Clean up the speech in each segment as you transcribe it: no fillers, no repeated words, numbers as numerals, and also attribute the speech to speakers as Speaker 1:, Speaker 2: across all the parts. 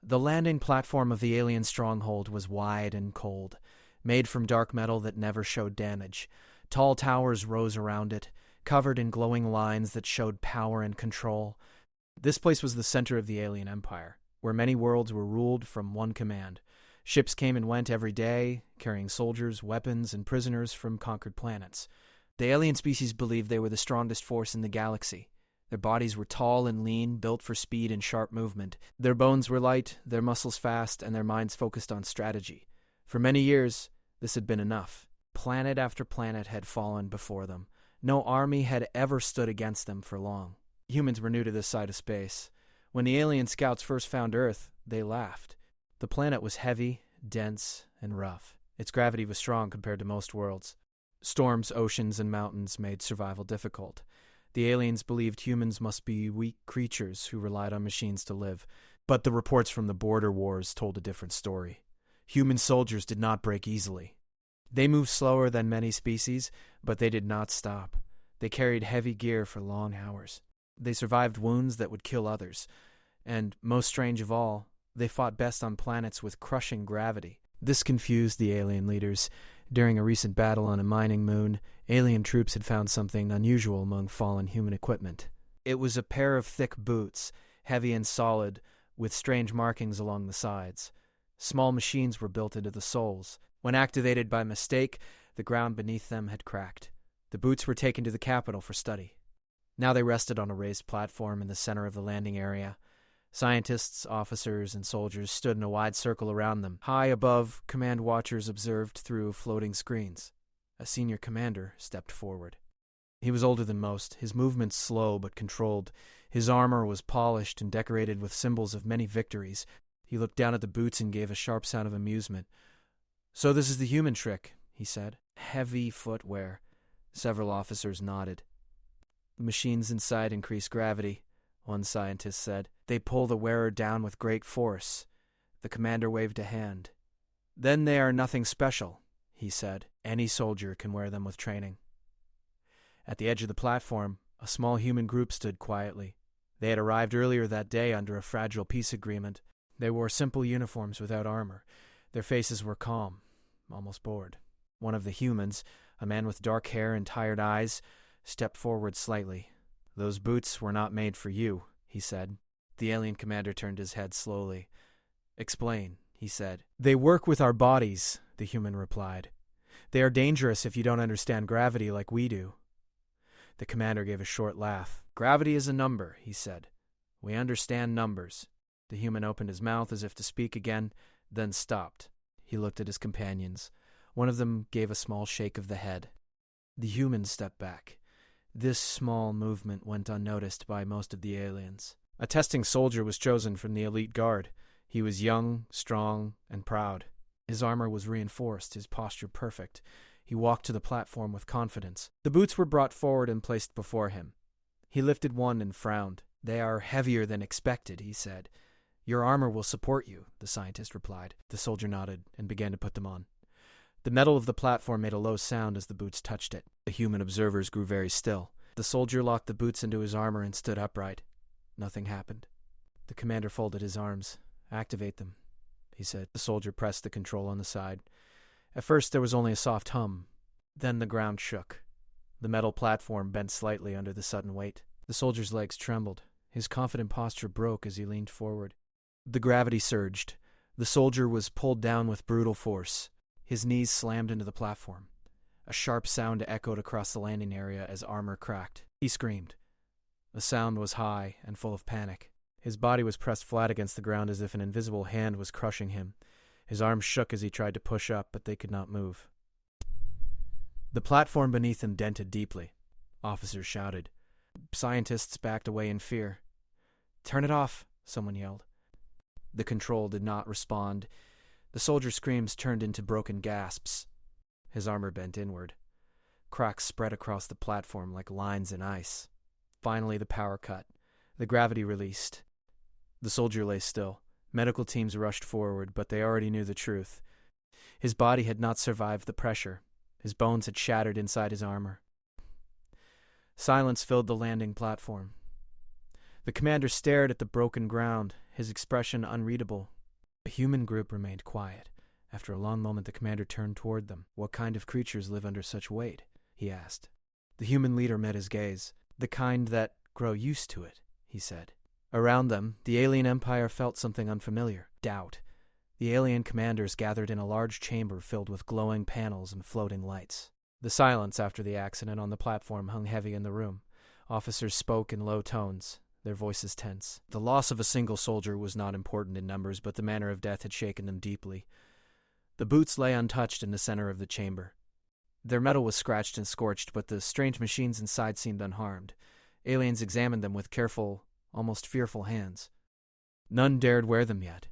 Speaker 1: The landing platform of the alien stronghold was wide and cold, made from dark metal that never showed damage. Tall towers rose around it, covered in glowing lines that showed power and control. This place was the center of the alien empire, where many worlds were ruled from one command. Ships came and went every day, carrying soldiers, weapons, and prisoners from conquered planets. The alien species believed they were the strongest force in the galaxy. Their bodies were tall and lean, built for speed and sharp movement. Their bones were light, their muscles fast, and their minds focused on strategy. For many years, this had been enough. Planet after planet had fallen before them. No army had ever stood against them for long. Humans were new to this side of space. When the alien scouts first found Earth, they laughed. The planet was heavy, dense, and rough. Its gravity was strong compared to most worlds. Storms, oceans, and mountains made survival difficult. The aliens believed humans must be weak creatures who relied on machines to live. But the reports from the border wars told a different story. Human soldiers did not break easily. They moved slower than many species, but they did not stop. They carried heavy gear for long hours. They survived wounds that would kill others. And, most strange of all, they fought best on planets with crushing gravity. This confused the alien leaders. During a recent battle on a mining moon, alien troops had found something unusual among fallen human equipment. It was a pair of thick boots, heavy and solid, with strange markings along the sides. Small machines were built into the soles. When activated by mistake, the ground beneath them had cracked. The boots were taken to the capital for study. Now they rested on a raised platform in the center of the landing area. Scientists, officers, and soldiers stood in a wide circle around them. High above, command watchers observed through floating screens. A senior commander stepped forward. He was older than most, his movements slow but controlled. His armor was polished and decorated with symbols of many victories. He looked down at the boots and gave a sharp sound of amusement. "So this is the human trick," he said. "Heavy footwear." Several officers nodded. "The machines inside increase gravity," one scientist said. "They pull the wearer down with great force." The commander waved a hand. "Then they are nothing special," he said. "Any soldier can wear them with training." At the edge of the platform, a small human group stood quietly. They had arrived earlier that day under a fragile peace agreement. They wore simple uniforms without armor. Their faces were calm, almost bored. One of the humans, a man with dark hair and tired eyes, stepped forward slightly. "Those boots were not made for you," he said. The alien commander turned his head slowly. "Explain," he said. "They work with our bodies," the human replied. "They are dangerous if you don't understand gravity like we do." The commander gave a short laugh. "Gravity is a number," he said. "We understand numbers." The human opened his mouth as if to speak again, then stopped. He looked at his companions. One of them gave a small shake of the head. The human stepped back. This small movement went unnoticed by most of the aliens. A testing soldier was chosen from the elite guard. He was young, strong, and proud. His armor was reinforced, his posture perfect. He walked to the platform with confidence. The boots were brought forward and placed before him. He lifted one and frowned. "They are heavier than expected," he said. "Your armor will support you," the scientist replied. The soldier nodded and began to put them on. The metal of the platform made a low sound as the boots touched it. The human observers grew very still. The soldier locked the boots into his armor and stood upright. Nothing happened. The commander folded his arms. "Activate them," he said. The soldier pressed the control on the side. At first there was only a soft hum. Then the ground shook. The metal platform bent slightly under the sudden weight. The soldier's legs trembled. His confident posture broke as he leaned forward. The gravity surged. The soldier was pulled down with brutal force. His knees slammed into the platform. A sharp sound echoed across the landing area as armor cracked. He screamed. The sound was high and full of panic. His body was pressed flat against the ground as if an invisible hand was crushing him. His arms shook as he tried to push up, but they could not move. The platform beneath him dented deeply. Officers shouted. Scientists backed away in fear. "Turn it off," someone yelled. The control did not respond. The soldier's screams turned into broken gasps. His armor bent inward. Cracks spread across the platform like lines in ice. Finally, the power cut. The gravity released. The soldier lay still. Medical teams rushed forward, but they already knew the truth. His body had not survived the pressure. His bones had shattered inside his armor. Silence filled the landing platform. The commander stared at the broken ground, his expression unreadable. The human group remained quiet. After a long moment, the commander turned toward them. "What kind of creatures live under such weight?" he asked. The human leader met his gaze. "The kind that grow used to it," he said. Around them, the alien empire felt something unfamiliar. Doubt. The alien commanders gathered in a large chamber filled with glowing panels and floating lights. The silence after the accident on the platform hung heavy in the room. Officers spoke in low tones, their voices tense. The loss of a single soldier was not important in numbers, but the manner of death had shaken them deeply. The boots lay untouched in the center of the chamber. Their metal was scratched and scorched, but the strange machines inside seemed unharmed. Aliens examined them with careful, almost fearful hands. None dared wear them yet.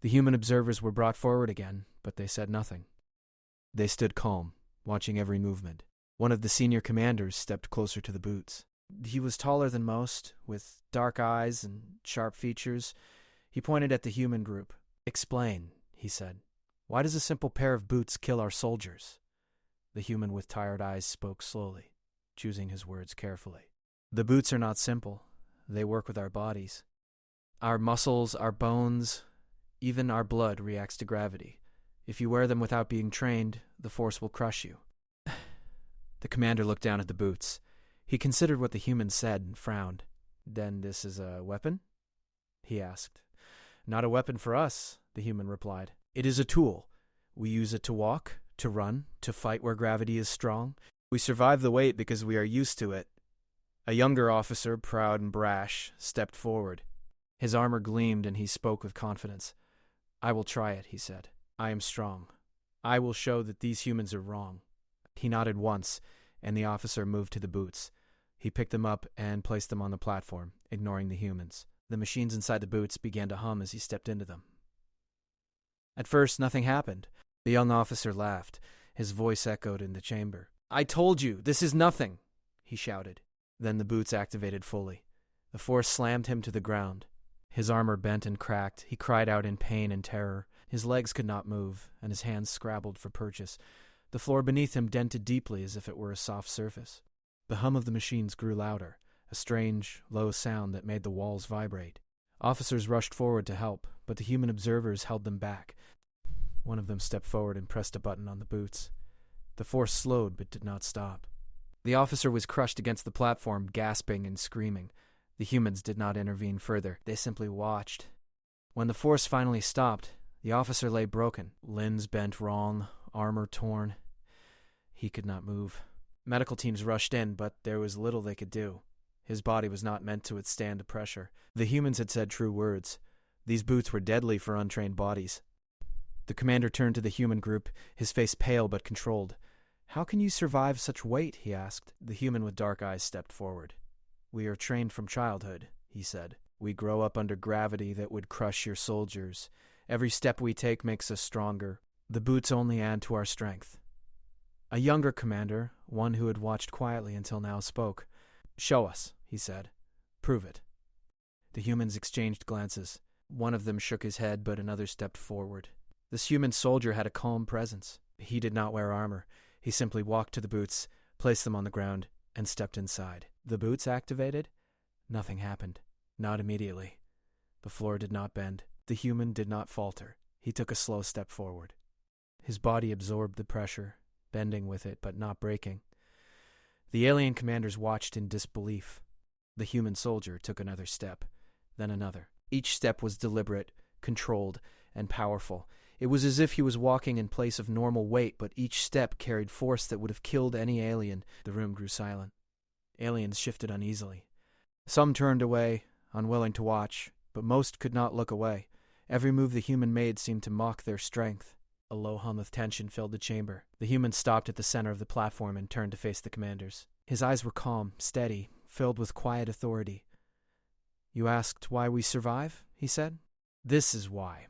Speaker 1: The human observers were brought forward again, but they said nothing. They stood calm, watching every movement. One of the senior commanders stepped closer to the boots. He was taller than most, with dark eyes and sharp features. He pointed at the human group. "Explain," he said. "Why does a simple pair of boots kill our soldiers?" The human with tired eyes spoke slowly, choosing his words carefully. "The boots are not simple. They work with our bodies. Our muscles, our bones, even our blood reacts to gravity. If you wear them without being trained, the force will crush you." The commander looked down at the boots. He considered what the human said and frowned. "Then this is a weapon?" he asked. "Not a weapon for us," the human replied. "It is a tool. We use it to walk, to run, to fight where gravity is strong. We survive the weight because we are used to it." A younger officer, proud and brash, stepped forward. His armor gleamed and he spoke with confidence. "I will try it," he said. "I am strong. I will show that these humans are wrong." He nodded once, and the officer moved to the boots. He picked them up and placed them on the platform, ignoring the humans. The machines inside the boots began to hum as he stepped into them. At first, nothing happened. The young officer laughed. His voice echoed in the chamber. "I told you, this is nothing," he shouted. Then the boots activated fully. The force slammed him to the ground. His armor bent and cracked. He cried out in pain and terror. His legs could not move, and his hands scrabbled for purchase. The floor beneath him dented deeply as if it were a soft surface. The hum of the machines grew louder, a strange, low sound that made the walls vibrate. Officers rushed forward to help, but the human observers held them back. One of them stepped forward and pressed a button on the boots. The force slowed but did not stop. The officer was crushed against the platform, gasping and screaming. The humans did not intervene further. They simply watched. When the force finally stopped, the officer lay broken, limbs bent wrong, armor torn. He could not move. Medical teams rushed in, but there was little they could do. His body was not meant to withstand the pressure. The humans had said true words. These boots were deadly for untrained bodies. The commander turned to the human group, his face pale but controlled. "How can you survive such weight?" he asked. The human with dark eyes stepped forward. "We are trained from childhood," he said. "We grow up under gravity that would crush your soldiers. Every step we take makes us stronger. The boots only add to our strength." A younger commander, one who had watched quietly until now, spoke. "Show us," he said. "Prove it." The humans exchanged glances. One of them shook his head, but another stepped forward. This human soldier had a calm presence. He did not wear armor. He simply walked to the boots, placed them on the ground, and stepped inside. The boots activated? Nothing happened. Not immediately. The floor did not bend. The human did not falter. He took a slow step forward. His body absorbed the pressure, bending with it but not breaking. The alien commanders watched in disbelief. The human soldier took another step, then another. Each step was deliberate, controlled, and powerful. It was as if he was walking in place of normal weight, but each step carried force that would have killed any alien. The room grew silent. Aliens shifted uneasily. Some turned away, unwilling to watch, but most could not look away. Every move the human made seemed to mock their strength. A low hum of tension filled the chamber. The human stopped at the center of the platform and turned to face the commanders. His eyes were calm, steady, filled with quiet authority. "You asked why we survive?" he said. "This is why.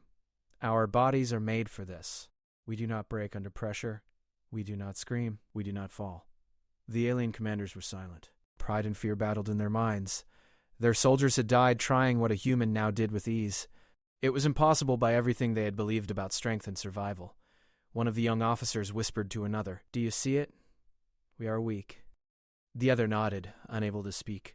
Speaker 1: Our bodies are made for this. We do not break under pressure. We do not scream. We do not fall." The alien commanders were silent. Pride and fear battled in their minds. Their soldiers had died trying what a human now did with ease. It was impossible by everything they had believed about strength and survival. One of the young officers whispered to another, "Do you see it? We are weak." The other nodded, unable to speak.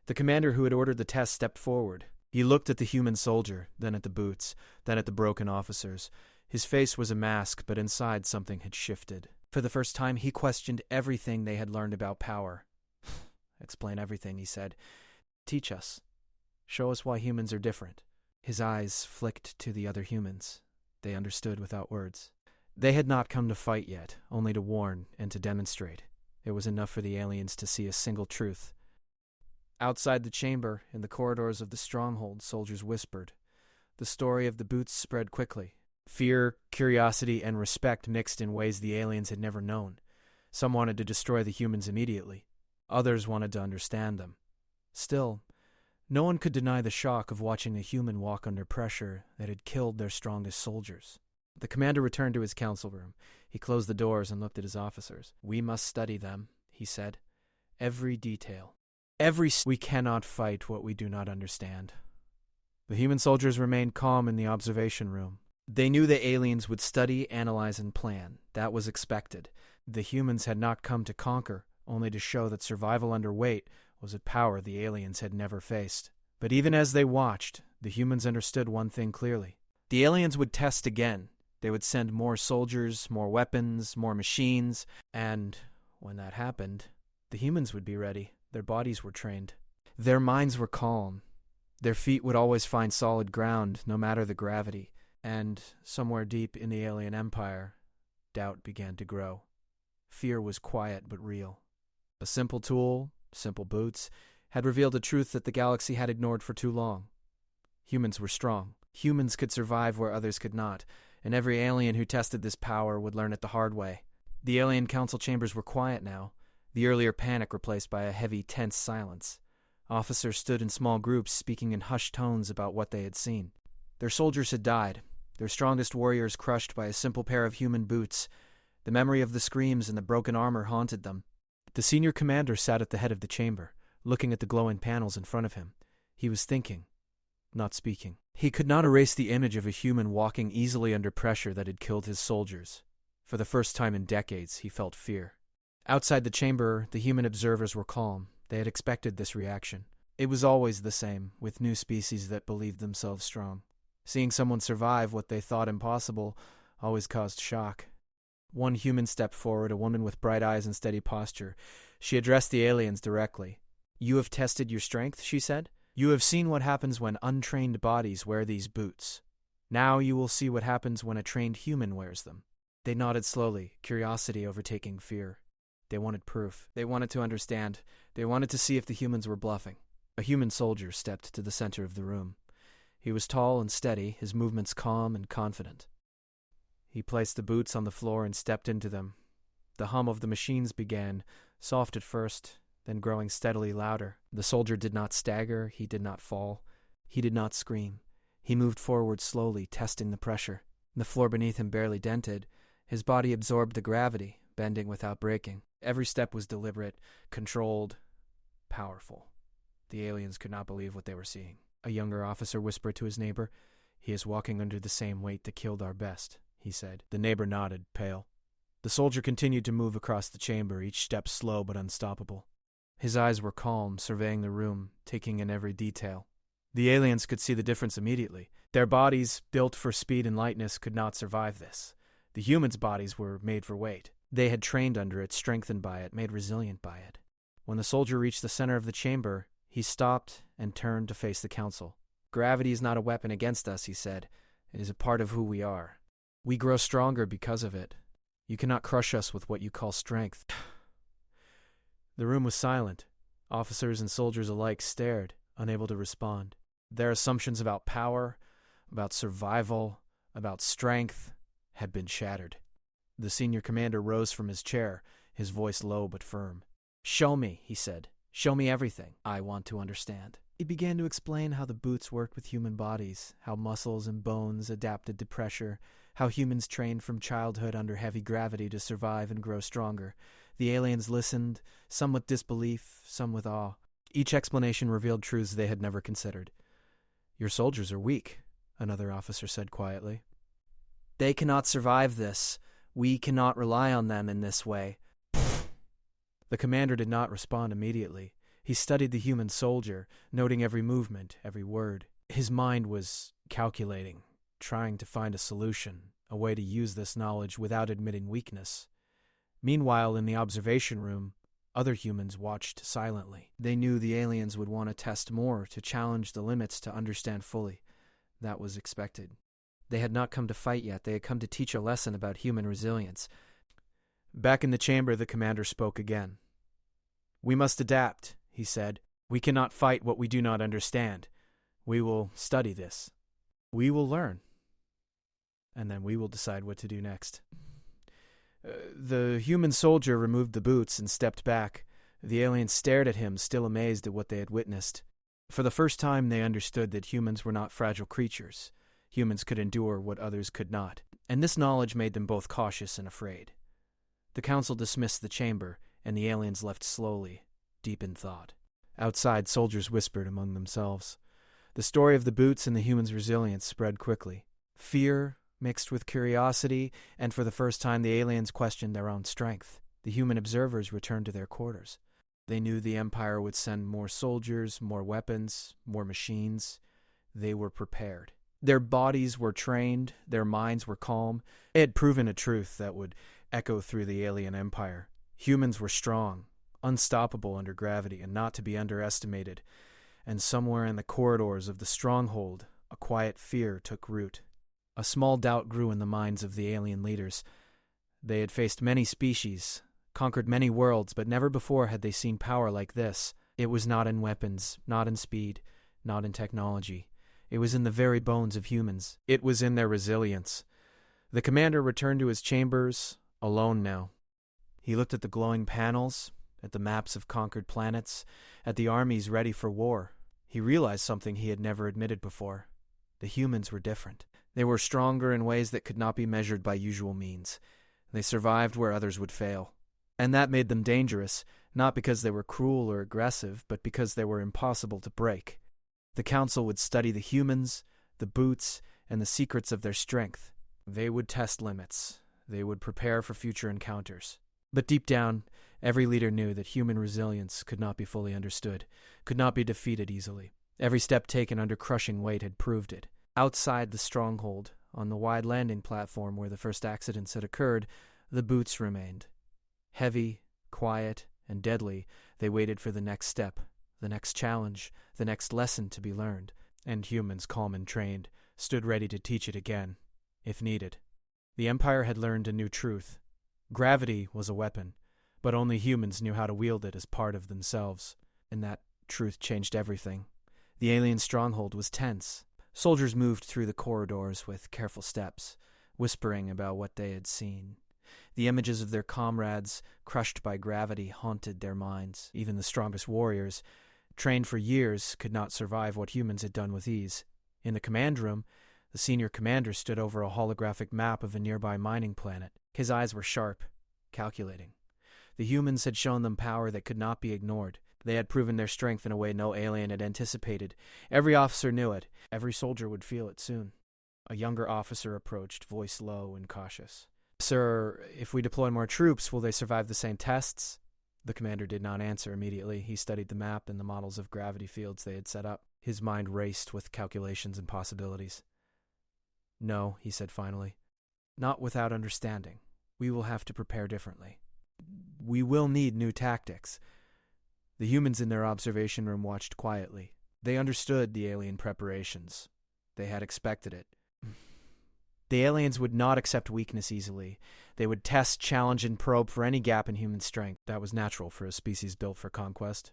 Speaker 1: The commander who had ordered the test stepped forward. He looked at the human soldier, then at the boots, then at the broken officers. His face was a mask, but inside something had shifted. For the first time, he questioned everything they had learned about power. Explain everything, he said. Teach us. Show us why humans are different. His eyes flicked to the other humans. They understood without words. They had not come to fight yet, only to warn and to demonstrate. It was enough for the aliens to see a single truth. Outside the chamber, in the corridors of the stronghold, soldiers whispered. The story of the boots spread quickly. Fear, curiosity, and respect mixed in ways the aliens had never known. Some wanted to destroy the humans immediately. Others wanted to understand them. Still, no one could deny the shock of watching a human walk under pressure that had killed their strongest soldiers. The commander returned to his council room. He closed the doors and looked at his officers. We must study them, he said. Every detail. We cannot fight what we do not understand. The human soldiers remained calm in the observation room. They knew the aliens would study, analyze, and plan. That was expected. The humans had not come to conquer, only to show that survival under weight was a power the aliens had never faced. But even as they watched, the humans understood one thing clearly. The aliens would test again. They would send more soldiers, more weapons, more machines, and when that happened, the humans would be ready. Their bodies were trained. Their minds were calm. Their feet would always find solid ground, no matter the gravity. And somewhere deep in the alien empire, doubt began to grow. Fear was quiet but real. A simple tool, simple boots, had revealed a truth that the galaxy had ignored for too long. Humans were strong. Humans could survive where others could not, and every alien who tested this power would learn it the hard way. The alien council chambers were quiet now, the earlier panic replaced by a heavy, tense silence. Officers stood in small groups, speaking in hushed tones about what they had seen. Their soldiers had died, their strongest warriors crushed by a simple pair of human boots. The memory of the screams and the broken armor haunted them. The senior commander sat at the head of the chamber, looking at the glowing panels in front of him. He was thinking, not speaking. He could not erase the image of a human walking easily under pressure that had killed his soldiers. For the first time in decades, he felt fear. Outside the chamber, the human observers were calm. They had expected this reaction. It was always the same, with new species that believed themselves strong. Seeing someone survive what they thought impossible always caused shock. One human stepped forward, a woman with bright eyes and steady posture. She addressed the aliens directly. You have tested your strength, she said. You have seen what happens when untrained bodies wear these boots. Now you will see what happens when a trained human wears them. They nodded slowly, curiosity overtaking fear. They wanted proof. They wanted to understand. They wanted to see if the humans were bluffing. A human soldier stepped to the center of the room. He was tall and steady, his movements calm and confident. He placed the boots on the floor and stepped into them. The hum of the machines began, soft at first, then growing steadily louder. The soldier did not stagger, he did not fall. He did not scream. He moved forward slowly, testing the pressure. The floor beneath him barely dented. His body absorbed the gravity, bending without breaking. Every step was deliberate, controlled, powerful. The aliens could not believe what they were seeing. A younger officer whispered to his neighbor, "He is walking under the same weight that killed our best," he said. The neighbor nodded, pale. The soldier continued to move across the chamber, each step slow but unstoppable. His eyes were calm, surveying the room, taking in every detail. The aliens could see the difference immediately. Their bodies, built for speed and lightness, could not survive this. The humans' bodies were made for weight. They had trained under it, strengthened by it, made resilient by it. When the soldier reached the center of the chamber, he stopped and turned to face the council. Gravity is not a weapon against us, he said. It is a part of who we are. We grow stronger because of it. You cannot crush us with what you call strength. The room was silent. Officers and soldiers alike stared, unable to respond. Their assumptions about power, about survival, about strength, had been shattered. The senior commander rose from his chair, his voice low but firm. "Show me," he said. "Show me everything. I want to understand." He began to explain how the boots worked with human bodies, how muscles and bones adapted to pressure, how humans trained from childhood under heavy gravity to survive and grow stronger. The aliens listened, some with disbelief, some with awe. Each explanation revealed truths they had never considered. "Your soldiers are weak," another officer said quietly. "They cannot survive this. We cannot rely on them in this way." The commander did not respond immediately. He studied the human soldier, noting every movement, every word. His mind was calculating, trying to find a solution, a way to use this knowledge without admitting weakness. Meanwhile, in the observation room, other humans watched silently. They knew the aliens would want to test more, to challenge the limits, to understand fully. That was expected. They had not come to fight yet. They had come to teach a lesson about human resilience. Back in the chamber, the commander spoke again. "We must adapt," he said. "We cannot fight what we do not understand. We will study this. We will learn. And then we will decide what to do next." The human soldier removed the boots and stepped back. The aliens stared at him, still amazed at what they had witnessed. For the first time, they understood that humans were not fragile creatures. Humans could endure what others could not. And this knowledge made them both cautious and afraid. The council dismissed the chamber, and the aliens left slowly, deep in thought. Outside, soldiers whispered among themselves. The story of the boots and the humans' resilience spread quickly. Fear mixed with curiosity, and for the first time the aliens questioned their own strength. The human observers returned to their quarters. They knew the Empire would send more soldiers, more weapons, more machines. They were prepared. Their bodies were trained, their minds were calm. It had proven a truth that would echo through the alien empire. Humans were strong, unstoppable under gravity, and not to be underestimated. And somewhere in the corridors of the stronghold, a quiet fear took root. A small doubt grew in the minds of the alien leaders. They had faced many species, conquered many worlds, but never before had they seen power like this. It was not in weapons, not in speed, not in technology. It was in the very bones of humans. It was in their resilience. The commander returned to his chambers, alone now. He looked at the glowing panels, at the maps of conquered planets, at the armies ready for war. He realized something he had never admitted before. The humans were different. They were stronger in ways that could not be measured by usual means. They survived where others would fail. And that made them dangerous, not because they were cruel or aggressive, but because they were impossible to break. The council would study the humans, the boots, and the secrets of their strength. They would test limits. They would prepare for future encounters. But deep down, every leader knew that human resilience could not be fully understood, could not be defeated easily. Every step taken under crushing weight had proved it. Outside the stronghold, on the wide landing platform where the first accidents had occurred, the boots remained. Heavy, quiet, and deadly, they waited for the next step, the next challenge, the next lesson to be learned. And humans, calm and trained, stood ready to teach it again, if needed. The Empire had learned a new truth. Gravity was a weapon, but only humans knew how to wield it as part of themselves. And that truth changed everything. The alien stronghold was tense. Soldiers moved through the corridors with careful steps, whispering about what they had seen. The images of their comrades, crushed by gravity, haunted their minds. Even the strongest warriors, trained for years, could not survive what humans had done with ease. In the command room, the senior commander stood over a holographic map of a nearby mining planet. His eyes were sharp, calculating. The humans had shown them power that could not be ignored. They had proven their strength in a way no alien had anticipated. Every officer knew it. Every soldier would feel it soon. A younger officer approached, voice low and cautious. "Sir, if we deploy more troops, will they survive the same tests?" The commander did not answer immediately. He studied the map and the models of gravity fields they had set up. His mind raced with calculations and possibilities. "No," he said finally. "Not without understanding. We will have to prepare differently. We will need new tactics." The humans in their observation room watched quietly. They understood the alien preparations. They had expected it. The aliens would not accept weakness easily. They would test, challenge, and probe for any gap in human strength. That was natural for a species built for conquest.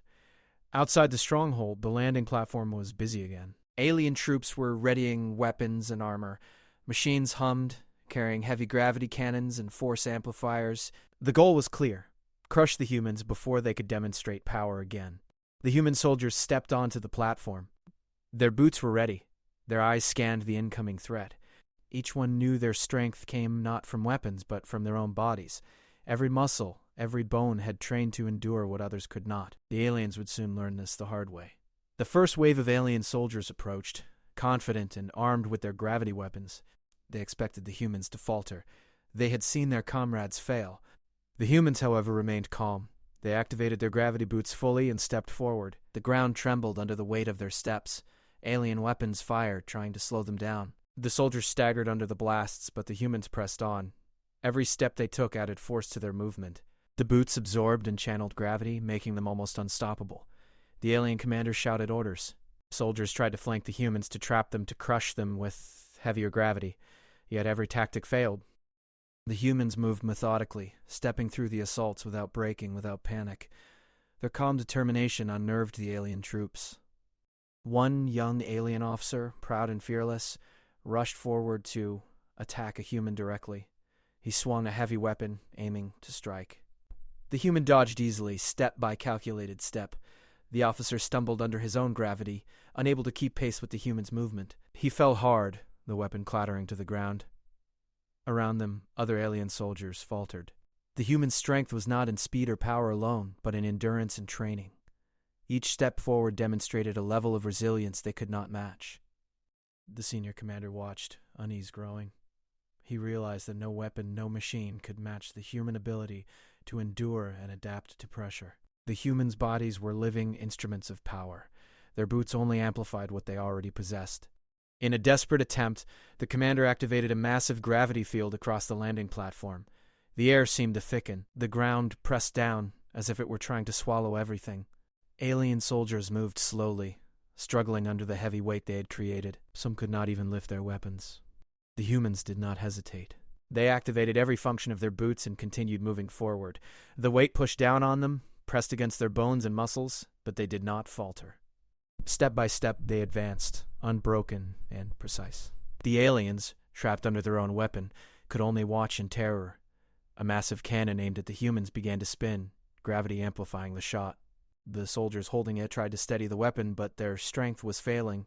Speaker 1: Outside the stronghold, the landing platform was busy again. Alien troops were readying weapons and armor. Machines hummed, carrying heavy gravity cannons and force amplifiers. The goal was clear: crush the humans before they could demonstrate power again. The human soldiers stepped onto the platform. Their boots were ready. Their eyes scanned the incoming threat. Each one knew their strength came not from weapons, but from their own bodies. Every muscle, every bone had trained to endure what others could not. The aliens would soon learn this the hard way. The first wave of alien soldiers approached, confident and armed with their gravity weapons. They expected the humans to falter. They had seen their comrades fail. The humans, however, remained calm. They activated their gravity boots fully and stepped forward. The ground trembled under the weight of their steps. Alien weapons fired, trying to slow them down. The soldiers staggered under the blasts, but the humans pressed on. Every step they took added force to their movement. The boots absorbed and channeled gravity, making them almost unstoppable. The alien commander shouted orders. Soldiers tried to flank the humans to trap them, to crush them with heavier gravity. Yet every tactic failed. The humans moved methodically, stepping through the assaults without breaking, without panic. Their calm determination unnerved the alien troops. One young alien officer, proud and fearless, rushed forward to attack a human directly. He swung a heavy weapon, aiming to strike. The human dodged easily, step by calculated step. The officer stumbled under his own gravity, unable to keep pace with the human's movement. He fell hard, the weapon clattering to the ground. Around them, other alien soldiers faltered. The human's strength was not in speed or power alone, but in endurance and training. Each step forward demonstrated a level of resilience they could not match. The senior commander watched, unease growing. He realized that no weapon, no machine could match the human ability to endure and adapt to pressure. The humans' bodies were living instruments of power. Their boots only amplified what they already possessed. In a desperate attempt, the commander activated a massive gravity field across the landing platform. The air seemed to thicken. The ground pressed down, as if it were trying to swallow everything. Alien soldiers moved slowly, struggling under the heavy weight they had created. Some could not even lift their weapons. The humans did not hesitate. They activated every function of their boots and continued moving forward. The weight pushed down on them, pressed against their bones and muscles, but they did not falter. Step by step, they advanced, unbroken and precise. The aliens, trapped under their own weapon, could only watch in terror. A massive cannon aimed at the humans began to spin, gravity amplifying the shot. The soldiers holding it tried to steady the weapon, but their strength was failing.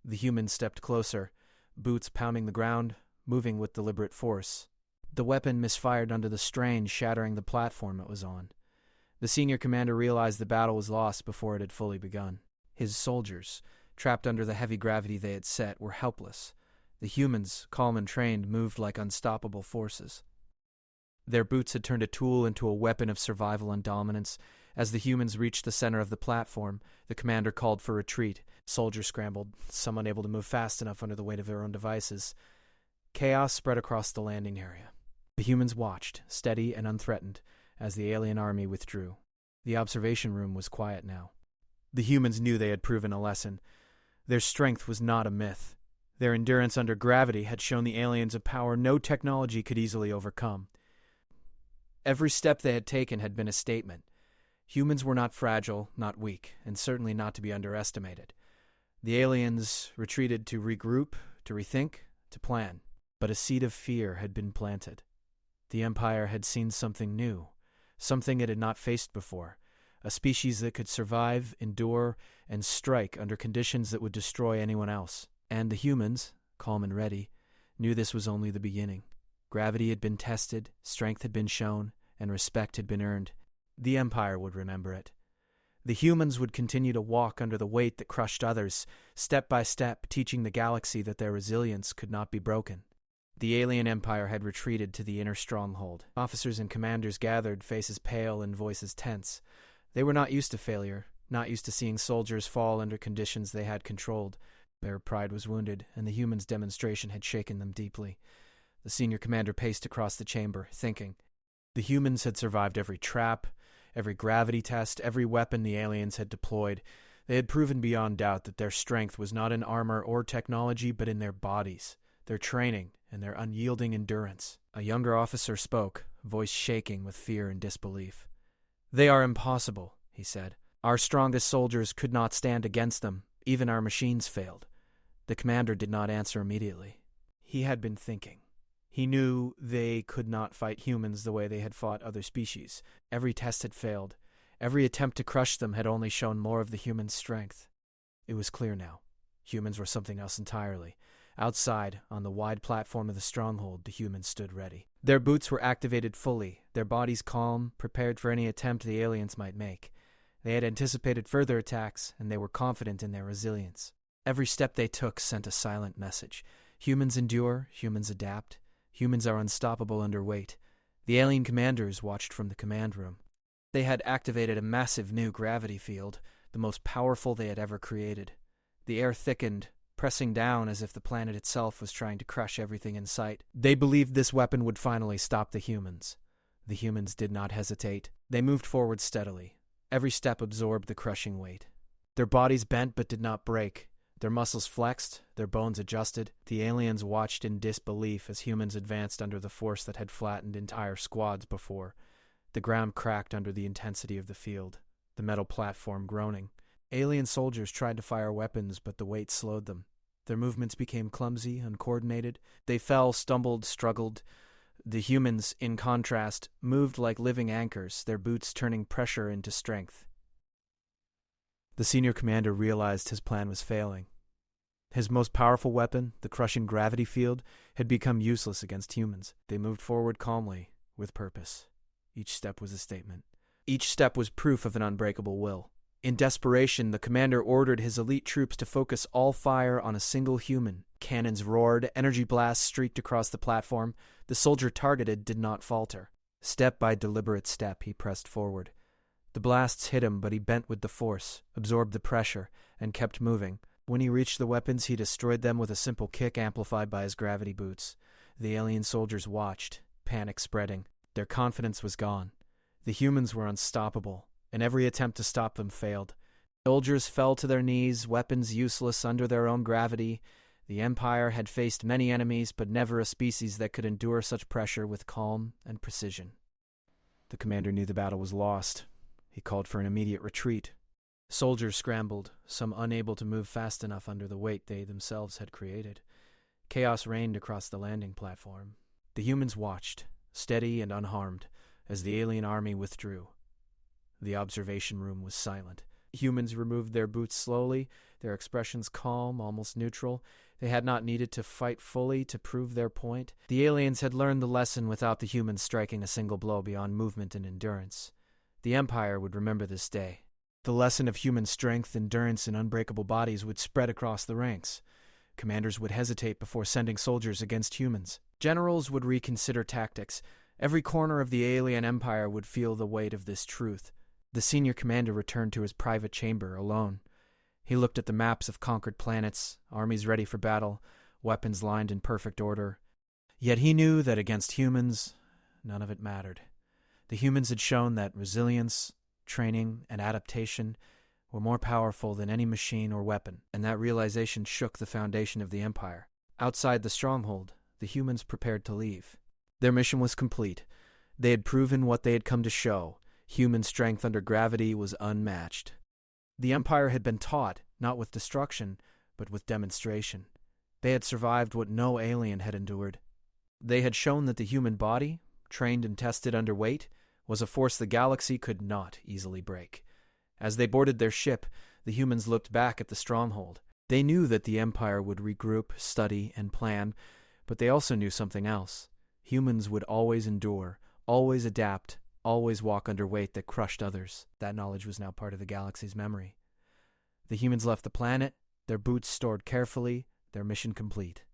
Speaker 1: The humans stepped closer, boots pounding the ground, moving with deliberate force. The weapon misfired under the strain, shattering the platform it was on. The senior commander realized the battle was lost before it had fully begun. His soldiers, trapped under the heavy gravity they had set, were helpless. The humans, calm and trained, moved like unstoppable forces. Their boots had turned a tool into a weapon of survival and dominance. As the humans reached the center of the platform, the commander called for retreat. Soldiers scrambled, some unable to move fast enough under the weight of their own devices. Chaos spread across the landing area. The humans watched, steady and unthreatened, as the alien army withdrew. The observation room was quiet now. The humans knew they had proven a lesson. Their strength was not a myth. Their endurance under gravity had shown the aliens a power no technology could easily overcome. Every step they had taken had been a statement. Humans were not fragile, not weak, and certainly not to be underestimated. The aliens retreated to regroup, to rethink, to plan. But a seed of fear had been planted. The Empire had seen something new, something it had not faced before. A species that could survive, endure, and strike under conditions that would destroy anyone else. And the humans, calm and ready, knew this was only the beginning. Gravity had been tested, strength had been shown, and respect had been earned. The Empire would remember it. The humans would continue to walk under the weight that crushed others, step by step, teaching the galaxy that their resilience could not be broken. The alien empire had retreated to the inner stronghold. Officers and commanders gathered, faces pale and voices tense. They were not used to failure, not used to seeing soldiers fall under conditions they had controlled. Their pride was wounded, and the humans' demonstration had shaken them deeply. The senior commander paced across the chamber, thinking. The humans had survived every trap, every gravity test, every weapon the aliens had deployed. They had proven beyond doubt that their strength was not in armor or technology, but in their bodies, their training, and their unyielding endurance. A younger officer spoke, voice shaking with fear and disbelief. "They are impossible," he said. "Our strongest soldiers could not stand against them. Even our machines failed." The commander did not answer immediately. He had been thinking. He knew they could not fight humans the way they had fought other species. Every test had failed. Every attempt to crush them had only shown more of the humans' strength. It was clear now. Humans were something else entirely. Outside, on the wide platform of the stronghold, the humans stood ready. Their boots were activated fully, their bodies calm, prepared for any attempt the aliens might make. They had anticipated further attacks, and they were confident in their resilience. Every step they took sent a silent message. Humans endure, humans adapt. Humans are unstoppable under weight. The alien commanders watched from the command room. They had activated a massive new gravity field, the most powerful they had ever created. The air thickened, pressing down as if the planet itself was trying to crush everything in sight. They believed this weapon would finally stop the humans. The humans did not hesitate. They moved forward steadily. Every step absorbed the crushing weight. Their bodies bent but did not break. Their muscles flexed, their bones adjusted. The aliens watched in disbelief as humans advanced under the force that had flattened entire squads before. The ground cracked under the intensity of the field, the metal platform groaning. Alien soldiers tried to fire weapons, but the weight slowed them. Their movements became clumsy, uncoordinated. They fell, stumbled, struggled. The humans, in contrast, moved like living anchors, their boots turning pressure into strength. The senior commander realized his plan was failing. His most powerful weapon, the crushing gravity field, had become useless against humans. They moved forward calmly, with purpose. Each step was a statement. Each step was proof of an unbreakable will. In desperation, the commander ordered his elite troops to focus all fire on a single human. Cannons roared, energy blasts streaked across the platform. The soldier targeted did not falter. Step by deliberate step, he pressed forward. The blasts hit him, but he bent with the force, absorbed the pressure, and kept moving. When he reached the weapons, he destroyed them with a simple kick amplified by his gravity boots. The alien soldiers watched, panic spreading. Their confidence was gone. The humans were unstoppable, and every attempt to stop them failed. Soldiers fell to their knees, weapons useless under their own gravity. The Empire had faced many enemies, but never a species that could endure such pressure with calm and precision. The commander knew the battle was lost. He called for an immediate retreat. Soldiers scrambled, some unable to move fast enough under the weight they themselves had created. Chaos reigned across the landing platform. The humans watched, steady and unharmed, as the alien army withdrew. The observation room was silent. Humans removed their boots slowly, their expressions calm, almost neutral. They had not needed to fight fully to prove their point. The aliens had learned the lesson without the humans striking a single blow beyond movement and endurance. The Empire would remember this day. The lesson of human strength, endurance, and unbreakable bodies would spread across the ranks. Commanders would hesitate before sending soldiers against humans. Generals would reconsider tactics. Every corner of the alien empire would feel the weight of this truth. The senior commander returned to his private chamber alone. He looked at the maps of conquered planets, armies ready for battle, weapons lined in perfect order. Yet he knew that against humans, none of it mattered. The humans had shown that resilience, training, and adaptation were more powerful than any machine or weapon, and that realization shook the foundation of the Empire. Outside the stronghold, the humans prepared to leave. Their mission was complete. They had proven what they had come to show. Human strength under gravity was unmatched. The Empire had been taught, not with destruction, but with demonstration. They had survived what no alien had endured. They had shown that the human body, trained and tested under weight, was a force the galaxy could not easily break. As they boarded their ship, the humans looked back at the stronghold. They knew that the Empire would regroup, study, and plan, but they also knew something else. Humans would always endure, always adapt, always walk under weight that crushed others. That knowledge was now part of the galaxy's memory. The humans left the planet, their boots stored carefully, their mission complete.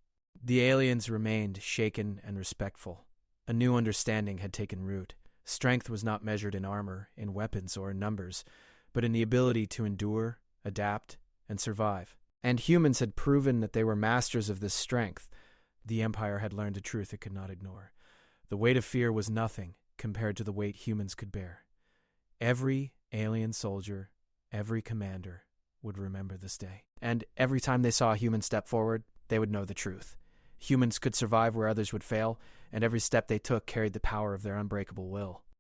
Speaker 1: The aliens remained shaken and respectful. A new understanding had taken root. Strength was not measured in armor, in weapons, or in numbers, but in the ability to endure, adapt, and survive. And humans had proven that they were masters of this strength. The Empire had learned a truth it could not ignore. The weight of fear was nothing compared to the weight humans could bear. Every alien soldier, every commander would remember this day. And every time they saw a human step forward, they would know the truth. Humans could survive where others would fail, and every step they took carried the power of their unbreakable will.